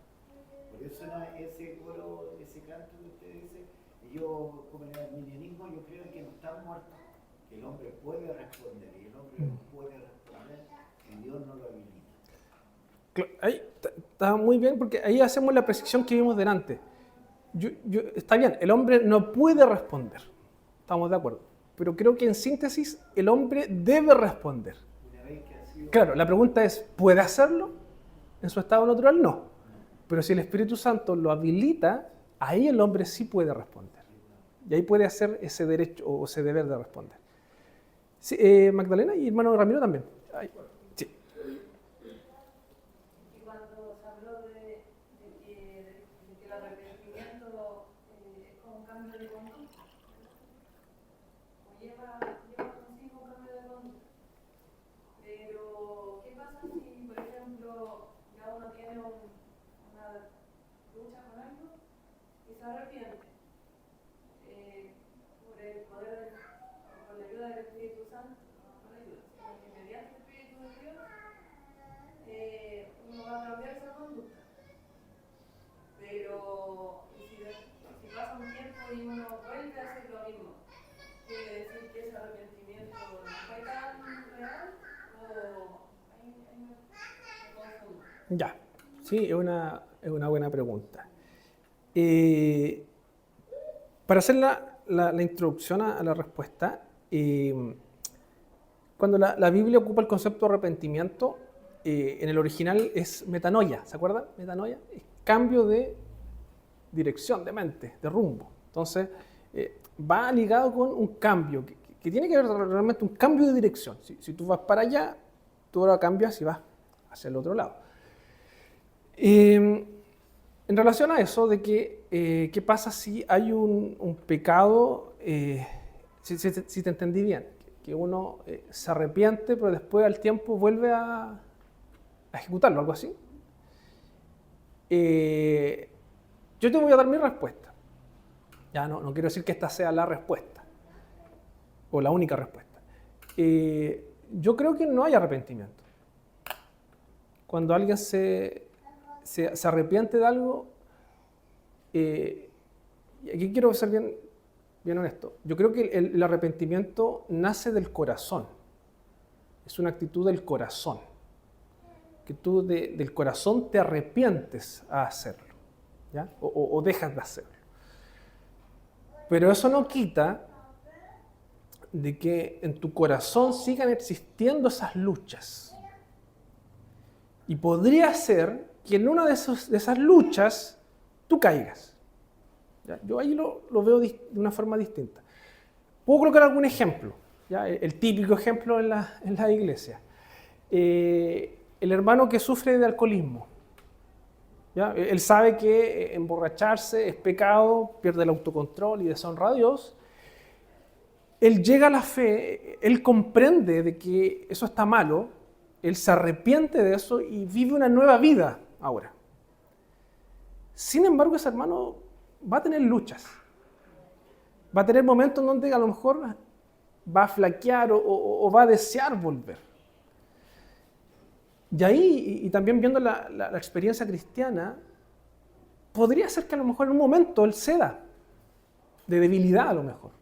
Por eso ese coro, ese canto que usted dice, y yo, como en el arminianismo, yo creo que no están muertos, que el hombre puede responder, y el hombre no puede responder si Dios no lo habilita. Ahí está muy bien, porque ahí hacemos la precisión que vimos delante. Está bien, el hombre no puede responder, estamos de acuerdo, pero creo que en síntesis el hombre debe responder. Una vez que ha sido... Claro, la pregunta es, ¿puede hacerlo? En su estado natural, no. Pero si el Espíritu Santo lo habilita, ahí el hombre sí puede responder. Y ahí puede hacer ese derecho o ese deber de responder. Sí, Magdalena y hermano Ramiro también. Ay, sí. Y cuando se habló de que el arrepentimiento es como un cambio de conducta, o lleva consigo un cambio de conducta. Pero, ¿qué pasa si, por ejemplo, ya uno tiene una lucha con algo y se arrepiente? Por el poder, con la ayuda del Espíritu Santo, no con la ayuda, sino que mediante el Espíritu de Dios, uno va a cambiar esa conducta. Pero si pasa un tiempo y uno vuelve a hacer lo mismo, ¿quiere decir que ese arrepentimiento no fue tan real? ¿O ahí me confundo? Ya, sí, es una buena pregunta. Para hacer la introducción a la respuesta, cuando la Biblia ocupa el concepto de arrepentimiento, en el original es metanoia, ¿se acuerdan? Metanoia es cambio de dirección, de mente, de rumbo. Entonces, va ligado con un cambio, que tiene que ver realmente un cambio de dirección. Si tú vas para allá, tú ahora cambias y vas hacia el otro lado. En relación a eso, de que, ¿qué pasa si hay un pecado, si te entendí bien, que uno se arrepiente, pero después al tiempo vuelve a ejecutarlo, algo así? Yo te voy a dar mi respuesta. Ya no quiero decir que esta sea la respuesta, o la única respuesta. Yo creo que no hay arrepentimiento. Cuando alguien se arrepiente de algo, y aquí quiero ser bien honesto, yo creo que el arrepentimiento nace del corazón, es una actitud del corazón, que tú del corazón te arrepientes a hacerlo, ¿ya? O dejas de hacerlo. Pero eso no quita de que en tu corazón sigan existiendo esas luchas. Y podría ser que en una de esas luchas tú caigas. ¿Ya? Yo ahí lo veo de una forma distinta. Puedo colocar algún ejemplo, ¿ya? El típico ejemplo en la iglesia. El hermano que sufre de alcoholismo, ¿ya? Él sabe que emborracharse es pecado, pierde el autocontrol y deshonra a Dios. Él llega a la fe, él comprende de que eso está malo, él se arrepiente de eso y vive una nueva vida ahora. Sin embargo, ese hermano va a tener luchas. Va a tener momentos donde a lo mejor va a flaquear o va a desear volver. Y ahí, y también viendo la experiencia cristiana, podría ser que a lo mejor en un momento él ceda, de debilidad a lo mejor.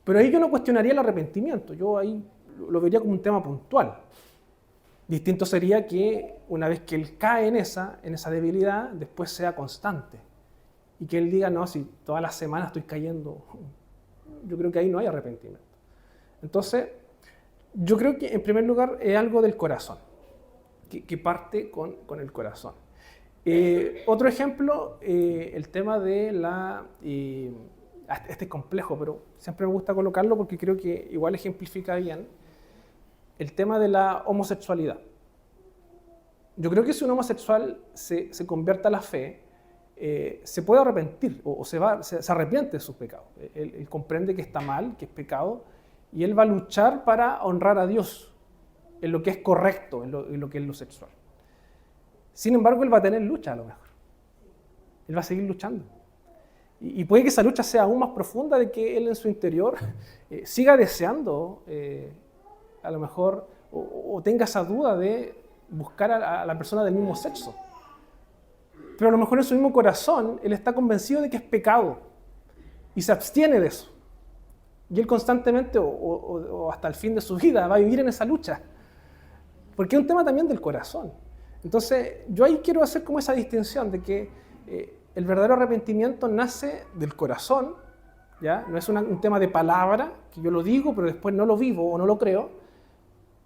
Pero ahí yo no cuestionaría el arrepentimiento, yo ahí lo vería como un tema puntual. Distinto sería que una vez que él cae en esa debilidad, después sea constante. Y que él diga, no, si todas las semanas estoy cayendo, yo creo que ahí no hay arrepentimiento. Entonces, yo creo que en primer lugar es algo del corazón, que parte con el corazón. Otro ejemplo, el tema de este es complejo, pero siempre me gusta colocarlo porque creo que igual ejemplifica bien el tema de la homosexualidad. Yo creo que si un homosexual se convierte a la fe, se puede arrepentir o se arrepiente de sus pecados. Él comprende que está mal, que es pecado, y él va a luchar para honrar a Dios en lo que es correcto, en lo que es lo sexual. Sin embargo, él va a tener lucha a lo mejor. Él va a seguir luchando. Y puede que esa lucha sea aún más profunda de que él en su interior siga deseando, a lo mejor, o tenga esa duda de buscar a la persona del mismo sexo. Pero a lo mejor en su mismo corazón, él está convencido de que es pecado y se abstiene de eso. Y él constantemente, o hasta el fin de su vida, va a vivir en esa lucha. Porque es un tema también del corazón. Entonces, yo ahí quiero hacer como esa distinción de que el verdadero arrepentimiento nace del corazón, ¿ya? No es un tema de palabra, que yo lo digo, pero después no lo vivo o no lo creo.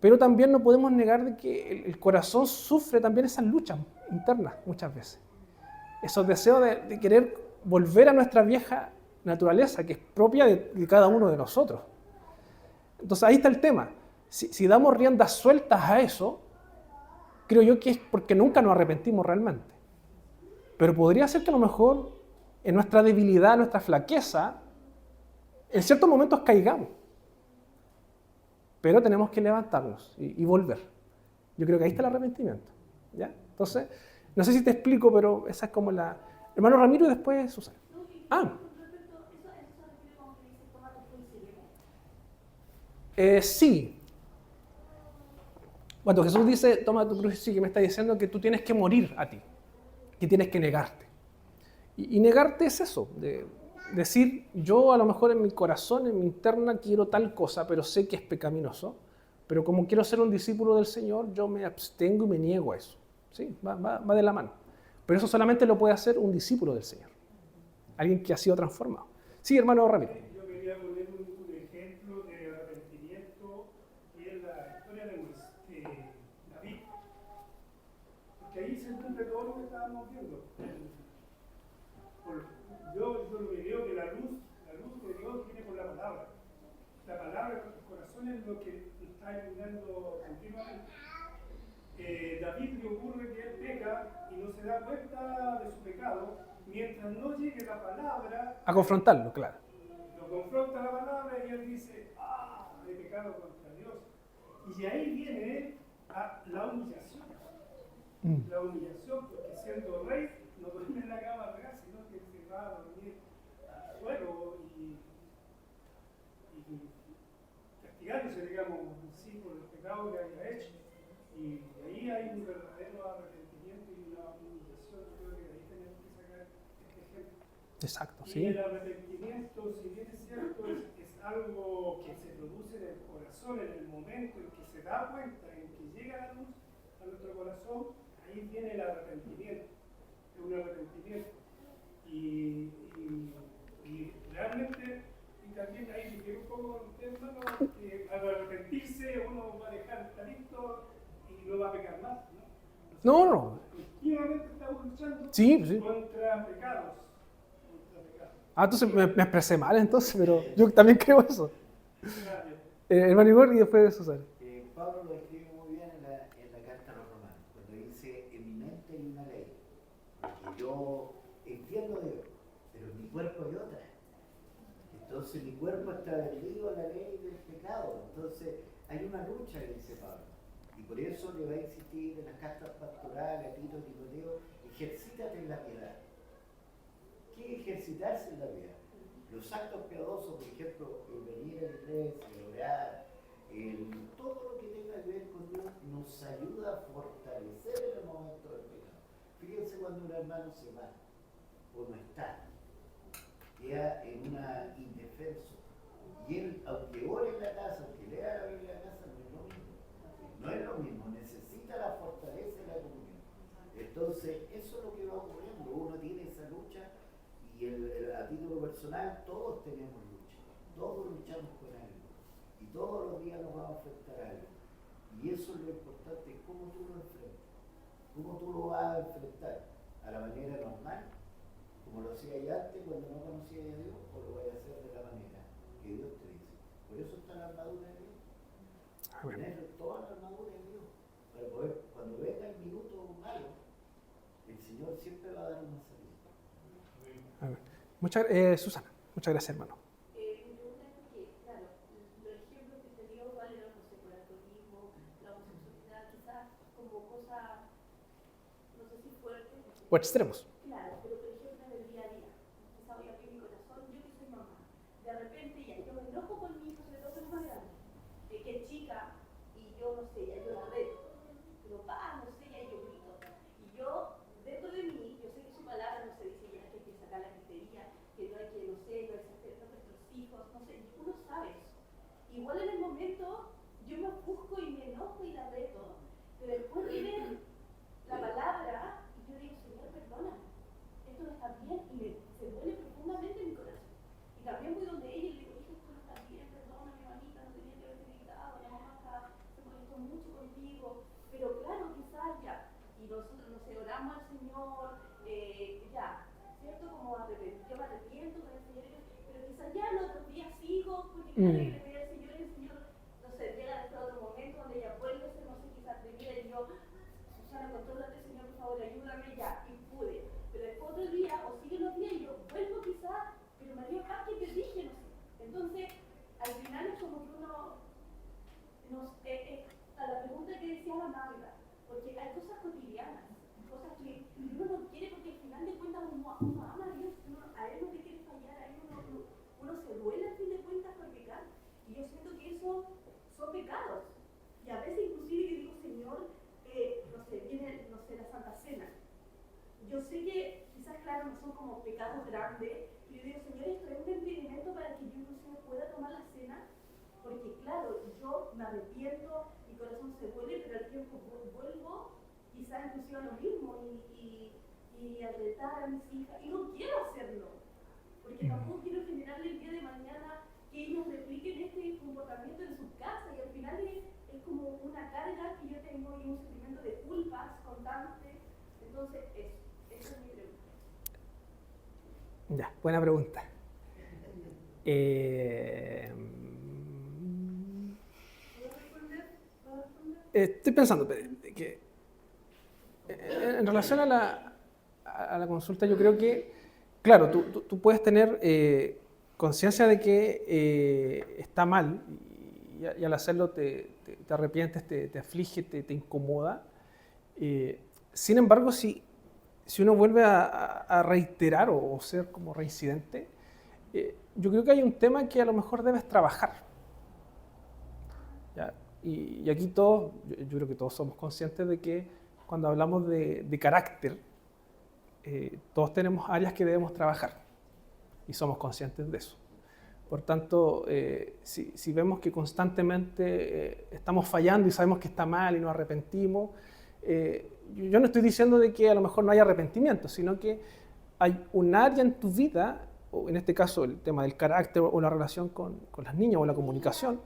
Pero también no podemos negar de que el corazón sufre también esas luchas internas muchas veces. Esos deseos de querer volver a nuestra vieja naturaleza, que es propia de cada uno de nosotros. Entonces ahí está el tema. Si damos riendas sueltas a eso, creo yo que es porque nunca nos arrepentimos realmente. Pero podría ser que a lo mejor en nuestra debilidad, en nuestra flaqueza, en ciertos momentos caigamos. Pero tenemos que levantarnos y volver. Yo creo que ahí está el arrepentimiento, ¿ya? Entonces, no sé si te explico, pero esa es como la... Hermano Ramiro y después Susana. Sí. Cuando Jesús dice, toma tu cruz y sígueme, me está diciendo que tú tienes que morir a ti, que tienes que negarte. Y negarte es eso, de decir, yo a lo mejor en mi corazón, en mi interna, quiero tal cosa, pero sé que es pecaminoso, pero como quiero ser un discípulo del Señor, yo me abstengo y me niego a eso. Sí, va de la mano. Pero eso solamente lo puede hacer un discípulo del Señor, alguien que ha sido transformado. Sí, hermano Ramiro. Yo quería poner un ejemplo de arrepentimiento y es la historia de David. Porque ahí se cumple todo lo que estábamos viendo. Yo lo que veo que la luz de Dios viene por la palabra. La palabra en nuestros corazones es lo que está iluminando continuamente. David le ocurre que él peca y no se da cuenta de su pecado mientras no llegue la palabra A confrontarlo, claro. Lo confronta la palabra y él dice, he pecado contra Dios. Y ahí viene la humillación. La humillación, porque siendo rey no duerme en la cama real, sino que se va a dormir al suelo y castigándose, digamos, sí, por el pecado que había hecho. Y ahí hay un verdadero arrepentimiento y una humillación. Yo creo que de ahí tenemos que sacar este ejemplo. Exacto, Y sí. el arrepentimiento, si bien es cierto, es algo que se produce en el corazón, en el momento en que se da cuenta, en que llega la luz a nuestro corazón, ahí viene el arrepentimiento. Es un arrepentimiento. Y realmente, y también ahí me un poco con usted, hermano, que al arrepentirse uno va a dejar el talento y no va a pecar más, ¿no? No. Continuamente estamos luchando Sí. contra pecados. Entonces me expresé mal entonces, pero yo también creo eso. Hermano Igor y después Susana. Pablo lo escribe muy bien en la carta a los romanos, cuando dice, en mi mente hay una ley, porque yo entiendo Dios, pero en mi cuerpo hay otra. Entonces mi cuerpo está vendido a la ley del pecado. Entonces hay una lucha, dice Pablo. Y por eso le va a insistir en las cartas pastorales a Tito y Timoteo, ejercítate en la piedad. ¿Qué es ejercitarse en la piedad? Los actos piadosos, por ejemplo, el venir a la iglesia, el orar, todo lo que tenga que ver con Dios nos ayuda a fortalecer en el momento del pecado. Fíjense cuando un hermano se va o no está, queda en una indefenso. Y él, aunque ore en la casa, aunque lea la Biblia en la casa, no es lo mismo. No es lo mismo, necesita la fortaleza y la comunión. Entonces, eso es lo que va ocurriendo. Uno tiene esa lucha y a título personal todos tenemos lucha. Todos luchamos con algo. Y todos los días nos vamos a enfrentar a algo. Y eso es lo importante, cómo tú lo enfrentas. Cómo tú lo vas a enfrentar. A la manera normal, como lo hacía ya antes cuando no conocía a Dios, o lo voy a hacer de la manera que Dios te dice. Por eso está la armadura de Dios. Tener toda la armadura de Dios. Para poder, cuando venga el minuto malo, el Señor siempre va a dar una salida. Susana, muchas gracias, hermano. Mi pregunta es porque, claro, los ejemplos que se dio valen, no sé, por el alcoholismo, la homosexualidad, quizás como cosa, no sé si fuerte. O extremos. Claro, pero por ejemplo en el día a día, quizás voy a abrir mi corazón, yo que soy mamá, de repente ya yo me enojo con mi hijo, sobre todo con más grande, que es chica, y yo no sé, ya yo la reto, pero va, no sé, ya yo grito, y yo, dentro de mí, yo sé que su palabra no se dice ya que hay que sacar la gritería, que no hay que, no sé, no hay que hacer a nuestros hijos, no sé, uno sabe eso. Igual en el momento, yo me ofusco y me enojo y la reto, pero después viene la palabra y yo digo, Señor, perdóname, esto no está bien y se duele profundamente en mi corazón. Y también voy donde ella y le digo, hijo, esto no está bien, perdóname, mamita, no tenía que haberte gritado, la mamá se molestó mucho contigo, pero claro, quizás ya, y nosotros, no sé, oramos al Señor, ya, ¿cierto? Como yo me arrepiento con el Señor, pero quizás ya los otros días sigo, porque claro, que le pedí al Señor y el Señor, no sé, llega hasta otro momento donde ella vuelve a ser, no sé, quizás de mira y yo, Susana, contrólate, Señor, por favor, ayúdame ya, y pude. Pero después otro día, o siguen los días, y yo vuelvo quizás, pero María Paz, que te dije, no sé. Entonces, al final es como que uno, a la pregunta que decía la Magda, porque hay cosas cotidianas, cosas que uno no quiere, porque al final de cuentas uno ama a Dios, a Él no te quiere fallar, a Él uno se duele al fin de cuentas por pecar, y yo siento que eso son pecados. Y a veces inclusive yo digo, Señor, no sé, viene, no sé, la Santa Cena. Yo sé que quizás, claro, no son como pecados grandes, pero yo digo, Señor, esto es un impedimento para que yo inclusive pueda tomar la cena, porque claro, yo me arrepiento, mi corazón se vuelve, pero al tiempo vuelvo quizás inclusive a lo mismo y a retar a mis hijas, y no quiero hacerlo, porque tampoco quiero generarle el día de mañana que ellos repliquen este comportamiento en sus casas, y al final es como una carga que yo tengo y un sentimiento de culpas constante. Entonces, esa es mi pregunta. Ya, buena pregunta. ¿Puedo responder? Estoy pensando que en relación a la consulta, yo creo que, claro, tú puedes tener conciencia de que está mal y al hacerlo te arrepientes, te aflige, te incomoda. Sin embargo, si uno vuelve a reiterar o ser como reincidente, yo creo que hay un tema que a lo mejor debes trabajar. ¿Ya? Y aquí todos, yo creo que todos somos conscientes de que cuando hablamos de carácter, todos tenemos áreas que debemos trabajar y somos conscientes de eso. Por tanto, si vemos que constantemente estamos fallando y sabemos que está mal y nos arrepentimos, yo no estoy diciendo de que a lo mejor no haya arrepentimiento, sino que hay un área en tu vida, o en este caso el tema del carácter o la relación con las niñas o la comunicación,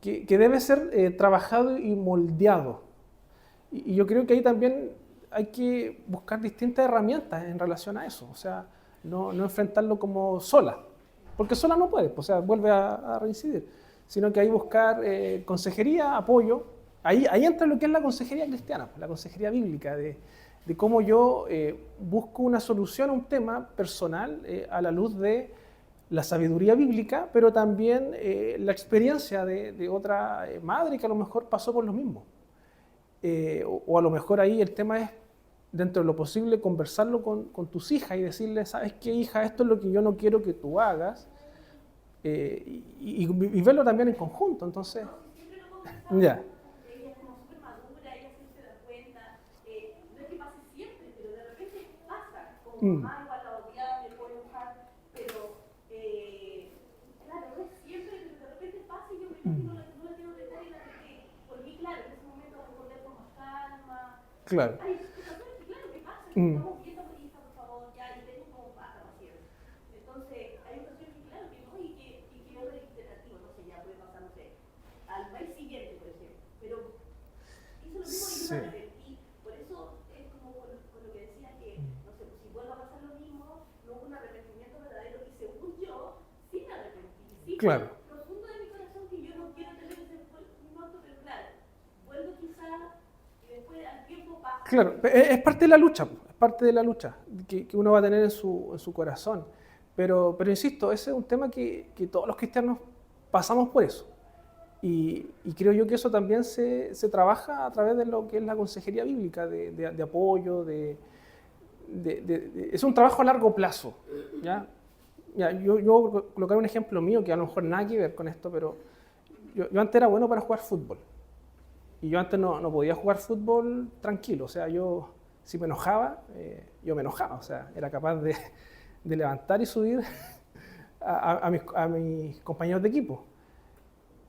que debe ser trabajado y moldeado. Y yo creo que ahí también hay que buscar distintas herramientas en relación a eso, o sea, no enfrentarlo como sola, porque sola no puede, o sea, vuelve a reincidir, sino que ahí buscar consejería, apoyo. Ahí entra lo que es la consejería cristiana, la consejería bíblica, de cómo yo busco una solución a un tema personal a la luz de la sabiduría bíblica, pero también la experiencia de otra madre que a lo mejor pasó por lo mismo. O a lo mejor ahí el tema es, dentro de lo posible, conversarlo con tus hijas y decirles, ¿sabes qué, hija? Esto es lo que yo no quiero que tú hagas. Y verlo también en conjunto, entonces. Ya. Ella es como súper madura, ella sí se da cuenta. No es que pase siempre, pero de repente pasa. Como mamá igual la odiaba, me puede enojar, pero claro, no es siempre, pero de repente pasa y yo me no la quiero retar y la reté. Por mí, claro, en ese momento responder con más calma. Claro. Ay, claro que pasa, que estamos viendo a mi hija, por favor, ya, y tengo como pasa, paciencia. Entonces, hay ocasiones que claro que no, y que yo reiterativo, no sé, ya puede pasar, no sé, al mes siguiente, por ejemplo. Pero hizo lo mismo y yo me arrepentí. Por eso es como con lo que decía que, no sé, si vuelve a pasar lo mismo, no hubo un arrepentimiento verdadero, y según yo, sí me arrepentí. Sí, Claro. profundo de mi corazón que yo no quiero tener ese muerto, pero claro, vuelvo quizá y después al tiempo pasa. Claro, es parte de la lucha, es parte de la lucha que uno va a tener en su corazón. Pero insisto, ese es un tema que todos los cristianos pasamos por eso. Y creo yo que eso también se trabaja a través de lo que es la consejería bíblica, de apoyo, es un trabajo a largo plazo. ¿Ya? Yo colocaré un ejemplo mío que a lo mejor nada que ver con esto, pero yo antes era bueno para jugar fútbol. Y yo antes no podía jugar fútbol tranquilo. O sea, yo si me enojaba, yo me enojaba. O sea, era capaz de levantar y subir a mis compañeros de equipo.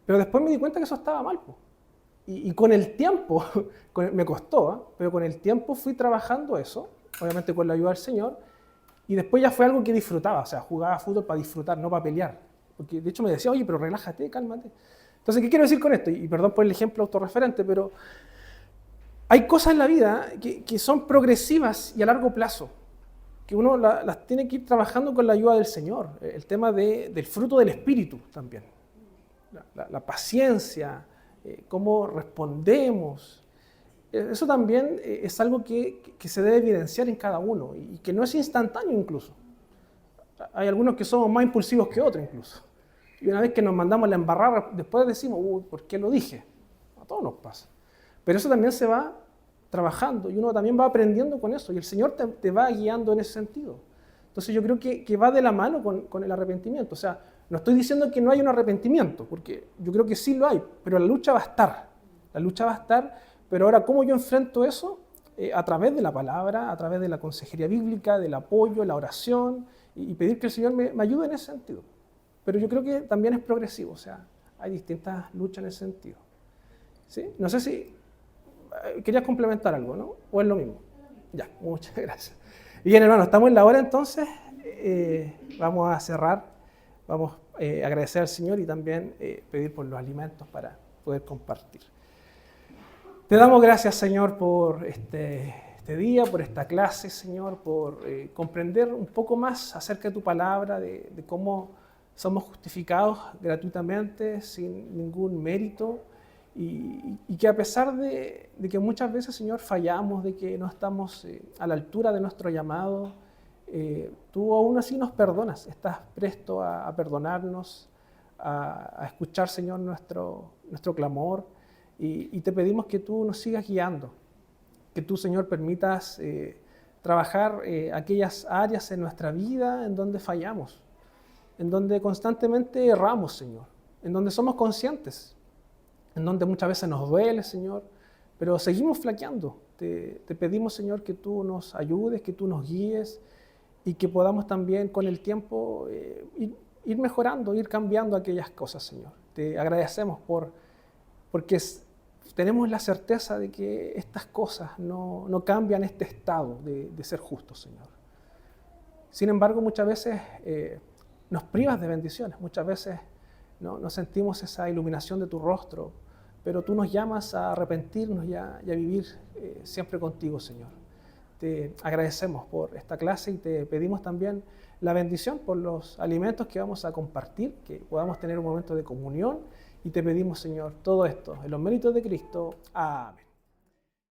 Pero después me di cuenta que eso estaba mal. Y con el tiempo, me costó, pero con el tiempo fui trabajando eso, obviamente con la ayuda del Señor, y después ya fue algo que disfrutaba. O sea, jugaba fútbol para disfrutar, no para pelear. Porque de hecho me decía, oye, pero relájate, cálmate. Entonces, ¿qué quiero decir con esto? Y perdón por el ejemplo autorreferente, pero hay cosas en la vida que son progresivas y a largo plazo, que uno las tiene que ir trabajando con la ayuda del Señor. El tema del fruto del Espíritu también. La paciencia, cómo respondemos. Eso también es algo que se debe evidenciar en cada uno y que no es instantáneo incluso. Hay algunos que somos más impulsivos que otros incluso. Y una vez que nos mandamos la embarrada, después decimos, ¿por qué lo dije? A todos nos pasa. Pero eso también se va trabajando y uno también va aprendiendo con eso y el Señor te va guiando en ese sentido. Entonces yo creo que va de la mano con el arrepentimiento. O sea, no estoy diciendo que no hay un arrepentimiento, porque yo creo que sí lo hay, pero la lucha va a estar. La lucha va a estar, pero ahora, ¿cómo yo enfrento eso? A través de la palabra, a través de la consejería bíblica, del apoyo, la oración, y pedir que el Señor me ayude en ese sentido. Pero yo creo que también es progresivo, o sea, hay distintas luchas en ese sentido. ¿Sí? No sé si querías complementar algo, ¿no? ¿O es lo mismo? Ya, muchas gracias. Bien, hermano, estamos en la hora entonces. Vamos a cerrar. Vamos a agradecer al Señor y también pedir por los alimentos para poder compartir. Te damos gracias, Señor, por este día, por esta clase, Señor, por comprender un poco más acerca de tu palabra, de cómo somos justificados gratuitamente, sin ningún mérito, y que a pesar de que muchas veces, Señor, fallamos, de que no estamos a la altura de nuestro llamado, tú aún así nos perdonas, estás presto a perdonarnos, a escuchar, Señor, nuestro clamor, y te pedimos que tú nos sigas guiando, que tú, Señor, permitas trabajar aquellas áreas en nuestra vida en donde fallamos, en donde constantemente erramos, Señor, en donde somos conscientes, en donde muchas veces nos duele, Señor, pero seguimos flaqueando. Te pedimos, Señor, que tú nos ayudes, que tú nos guíes y que podamos también con el tiempo ir mejorando, ir cambiando aquellas cosas, Señor. Te agradecemos porque tenemos la certeza de que estas cosas no cambian este estado de ser justos, Señor. Sin embargo, muchas veces nos privas de bendiciones, muchas veces no sentimos esa iluminación de tu rostro, pero tú nos llamas a arrepentirnos y a vivir siempre contigo, Señor. Te agradecemos por esta clase y te pedimos también la bendición por los alimentos que vamos a compartir, que podamos tener un momento de comunión, y te pedimos, Señor, todo esto en los méritos de Cristo. Amén.